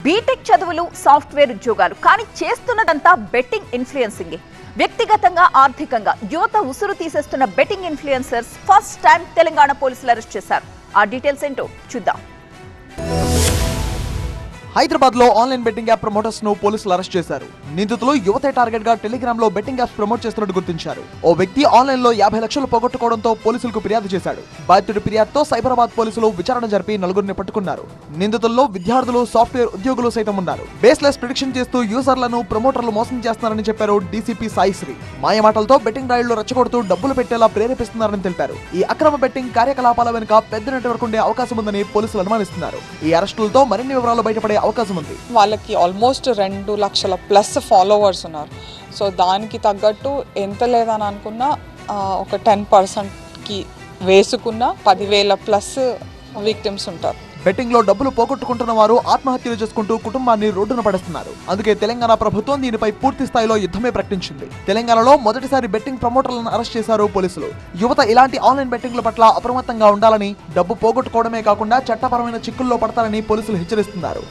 BTech చదువులు software ఉద్యోగాలు కానీ చేస్తున్నదంతా బెట్టింగ్ ఇన్ఫ్లుయెన్సింగ్. వ్యక్తిగతంగా ఆర్థికంగా యువత ఉసురు తీసేస్తున్న betting influencers first time Telangana పోలీసులు అరెస్ట్ చేశారు. ఆ డీటెయిల్స్ ఏంటో చూద్దాం. హైదరాబాద్ లో ఆన్లైన్ బెట్టింగ్ యాప్ ప్రమోటర్స్ ను పోలీసులు అరెస్ట్ చేశారు. నిందితులు యువతే టార్గెట్ గా టెలిగ్రామ్ లో బెట్టింగ్ యాప్స్ ప్రమోట్ చేస్తున్నట్టు గుర్తించారు. ఓ వ్యక్తి ఆన్లైన్ లో 50 లక్షలు పోగొట్టుకోవడంతో పోలీసులకు ఫిర్యాదు చేశాడు. బాధితుడి ఫిర్యాదుతో సైబరాబాద్ పోలీసులు విచారణ జరిపి నలుగురిని పట్టుకున్నారు. నిందితుల్లో విద్యార్థులు, సాఫ్ట్వేర్ ఉద్యోగులు సైతం ఉన్నారు. బేస్లెస్ ప్రిడిక్షన్ చేస్తూ యూజర్లను ప్రమోటర్లు మోసం చేస్తున్నారని చెప్పారు డీసీపీ సాయిశ్రీ. మాయమాటలతో బెట్టింగ్ రాయిళ్లు రెచ్చగొడుతూ డబ్బులు పెట్టేలా ప్రేరేపిస్తున్నారని తెలిపారు. ఈ అక్రమ బెట్టింగ్ కార్యకలాపాల వెనుక పెద్ద నెట్వర్క్ ఉండే అవకాశం ఉందని పోలీసులు అనుమానిస్తున్నారు. ఈ అరెస్టులతో మరిన్ని వివరాలు బయటపడే అవకాశం ఉంది. వాళ్ళకి ఆల్మోస్ట్ 2 లక్షల ప్లస్ ఫాలోవర్స్ ఉన్నారు. సో దానికి తగ్గట్టు ఎంత లేదని అనుకున్నా ఒక 10%కి వేసుకున్న 10,000 ప్లస్ విక్టిమ్స్ ఉంటారు. బెట్టింగ్ లో డబ్బులు పోగొట్టుకుంటున్న వారు ఆత్మహత్యలు చేసుకుంటూ కుటుంబాన్ని రోడ్డున పడేస్తున్నారు. అందుకే తెలంగాణ ప్రభుత్వం దీనిపై పూర్తి స్థాయిలో యుద్ధమే ప్రకటించింది. తెలంగాణలో మొదటిసారి బెట్టింగ్ ప్రమోటర్లను అరెస్ట్ చేశారు పోలీసులు. యువత ఇలాంటి ఆన్లైన్ బెట్టింగ్ల పట్ల అప్రమత్తంగా ఉండాలని, డబ్బు పోగొట్టుకోవడమే కాకుండా చట్టపరమైన చిక్కుల్లో పడతారని పోలీసులు హెచ్చరిస్తున్నారు.